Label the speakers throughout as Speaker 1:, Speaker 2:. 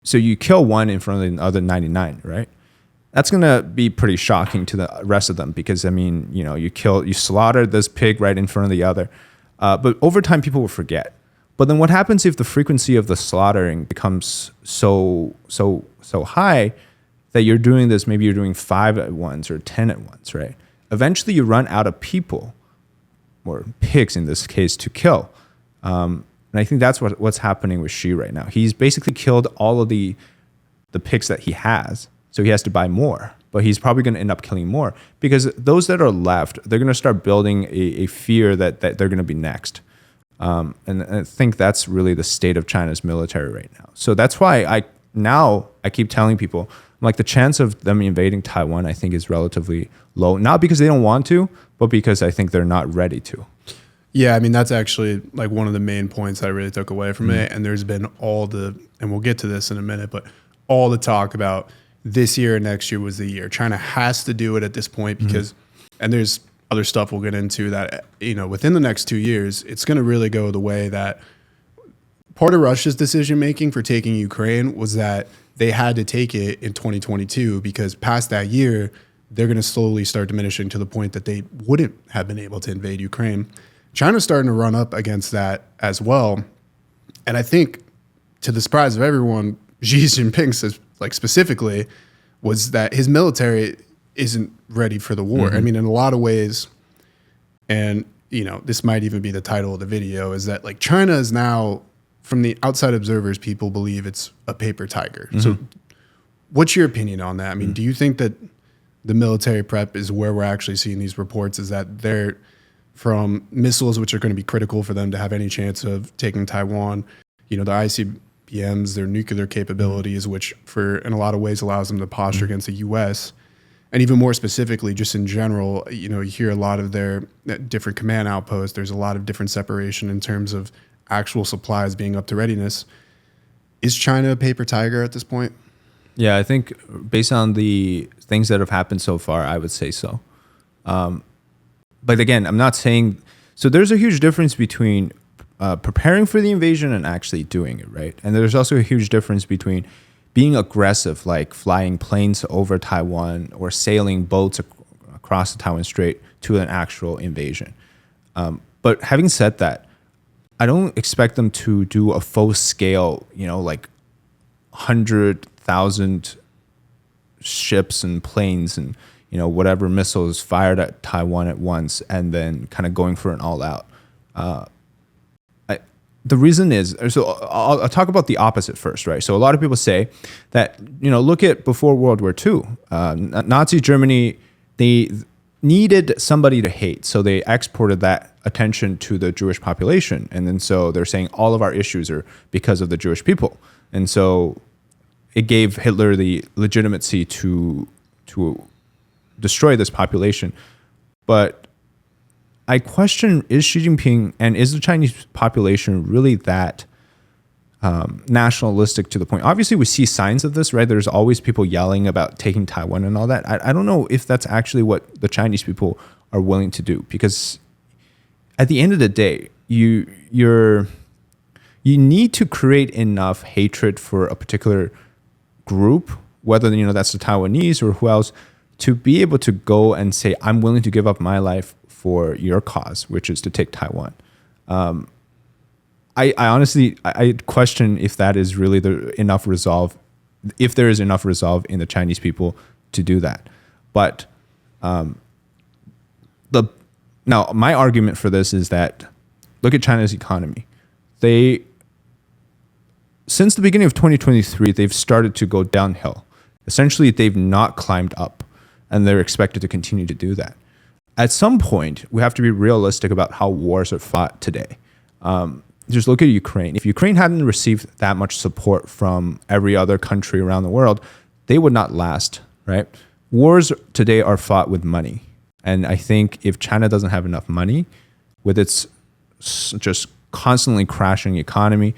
Speaker 1: So you kill one in front of the other 99, right? That's going to be pretty shocking to the rest of them because, I mean, you slaughter this pig right in front of the other. But over time, people will forget. But then what happens if the frequency of the slaughtering becomes so high that you're doing this, maybe you're doing 5 at once or 10 at once, right? Eventually, you run out of people, or pigs in this case, to kill. And I think that's what's happening with Xi right now. He's basically killed all of the pigs that he has. So he has to buy more, but he's probably going to end up killing more because those that are left, they're going to start building a fear that they're going to be next. And I think that's really the state of China's military right now. So that's why I keep telling people, like, the chance of them invading Taiwan, I think, is relatively low. Not because they don't want to, but because I think they're not ready to.
Speaker 2: Yeah, I mean, that's actually like one of the main points I really took away from it. And there's been and we'll get to this in a minute, but all the talk about this year and next year was the year. China has to do it at this point because, and there's other stuff we'll get into that, within the next 2 years, it's going to really go the way that part of Russia's decision making for taking Ukraine was that they had to take it in 2022 because past that year, they're going to slowly start diminishing to the point that they wouldn't have been able to invade Ukraine. China's starting to run up against that as well. And I think, to the surprise of everyone, Xi Jinping says, like, specifically, was that his military isn't ready for the war. I mean, in a lot of ways, and, this might even be the title of the video, is that, like, China is now, from the outside observers, people believe it's a paper tiger. So what's your opinion on that? I mean, do you think that the military prep is where we're actually seeing these reports, is that they're from missiles, which are going to be critical for them to have any chance of taking Taiwan, the ICBMs, their nuclear capabilities, which in a lot of ways allows them to posture against the U.S., and even more specifically, just in general, you hear a lot of their different command outposts. There's a lot of different separation in terms of actual supplies being up to readiness. Is China a paper tiger at this point?
Speaker 1: Yeah, I think based on the things that have happened so far, I would say so. But again, I'm not saying... So there's a huge difference between preparing for the invasion and actually doing it, right? And there's also a huge difference between being aggressive, like flying planes over Taiwan or sailing boats across the Taiwan Strait, to an actual invasion. But having said that, I don't expect them to do a full scale, like 100,000 ships and planes and, whatever missiles fired at Taiwan at once and then kind of going for an all out. The reason is, so I'll talk about the opposite first, right? So a lot of people say that, look at before World War II, Nazi Germany, they needed somebody to hate. So they exported that attention to the Jewish population. And then so they're saying all of our issues are because of the Jewish people. And so it gave Hitler the legitimacy to destroy this population. But I question, is Xi Jinping and is the Chinese population really that nationalistic to the point? Obviously, we see signs of this, right? There's always people yelling about taking Taiwan and all that. I don't know if that's actually what the Chinese people are willing to do, because at the end of the day, you need to create enough hatred for a particular group, whether that's the Taiwanese or who else, to be able to go and say, I'm willing to give up my life for your cause, which is to take Taiwan. I honestly question if that is really enough resolve, if there is enough resolve in the Chinese people to do that. But now my argument for this is that, look at China's economy. Since the beginning of 2023, they've started to go downhill. Essentially, they've not climbed up, and they're expected to continue to do that. At some point, we have to be realistic about how wars are fought today. Just look at Ukraine. If Ukraine hadn't received that much support from every other country around the world, they would not last, right? Wars today are fought with money. And I think if China doesn't have enough money, with its just constantly crashing economy,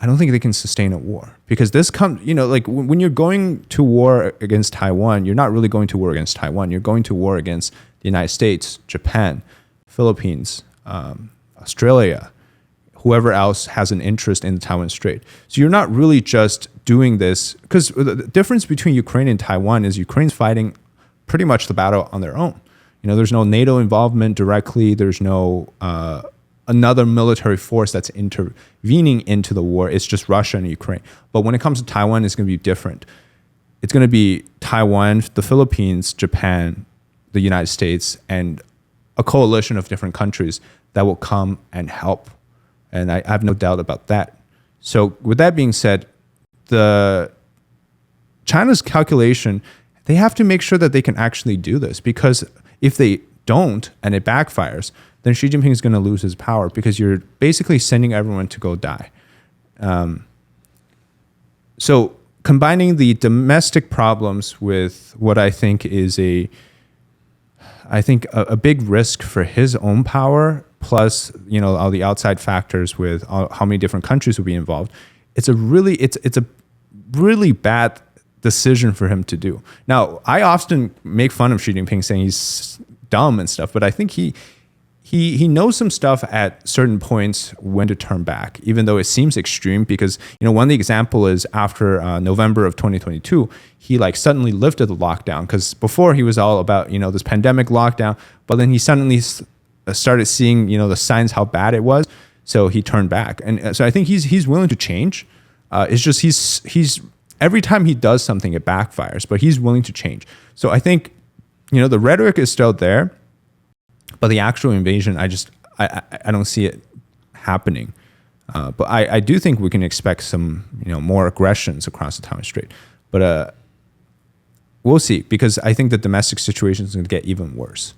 Speaker 1: I don't think they can sustain a war. Because this comes, like when you're going to war against Taiwan, you're not really going to war against Taiwan. You're going to war against the United States, Japan, Philippines, Australia, whoever else has an interest in the Taiwan Strait. So you're not really just doing this, because the difference between Ukraine and Taiwan is Ukraine's fighting pretty much the battle on their own. There's no NATO involvement directly. There's no another military force that's intervening into the war. It's just Russia and Ukraine. But when it comes to Taiwan, it's going to be different. It's going to be Taiwan, the Philippines, Japan, the United States, and a coalition of different countries that will come and help. And I have no doubt about that. So with that being said, China's calculation, they have to make sure that they can actually do this, because if they don't and it backfires, then Xi Jinping is going to lose his power, because you're basically sending everyone to go die. So combining the domestic problems with what I think is a big risk for his own power, plus all the outside factors with how many different countries will be involved, it's a really bad decision for him to do. Now, I often make fun of Xi Jinping, saying he's dumb and stuff, but I think he knows some stuff at certain points when to turn back, even though it seems extreme. Because one of the example is after November of 2022, he suddenly lifted the lockdown, because before he was all about this pandemic lockdown, but then he suddenly started seeing the signs how bad it was, so he turned back. And so I think he's willing to change. It's just he's every time he does something, it backfires, but he's willing to change. So I think the rhetoric is still there, but the actual invasion, I don't see it happening. But I do think we can expect some more aggressions across the Taiwan Strait. But we'll see, because I think the domestic situation is going to get even worse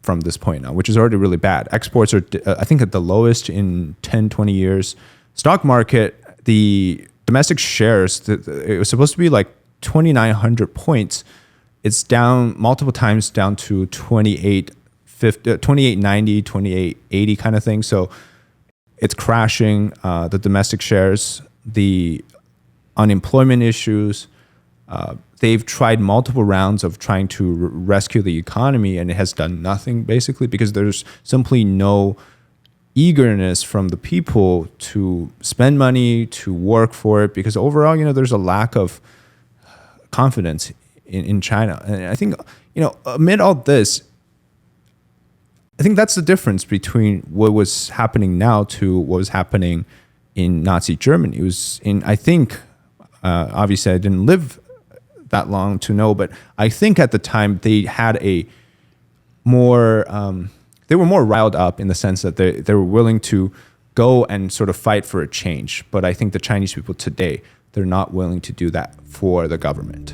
Speaker 1: from this point now, which is already really bad. Exports are, I think, at the lowest in 10, 20 years. Stock market, the domestic shares, it was supposed to be 2,900 points. It's down multiple times, down to 2890, 2880 kind of thing. So it's crashing. The domestic shares, the unemployment issues. They've tried multiple rounds of trying to rescue the economy, and it has done nothing, basically, because there's simply no eagerness from the people to spend money, to work for it, because overall, there's a lack of confidence in China. And I think, amid all this, I think that's the difference between what was happening now to what was happening in Nazi Germany. It was I think, obviously I didn't live that long to know, but I think at the time they had they were more riled up, in the sense that they were willing to go and sort of fight for a change. But I think the Chinese people today, they're not willing to do that for the government.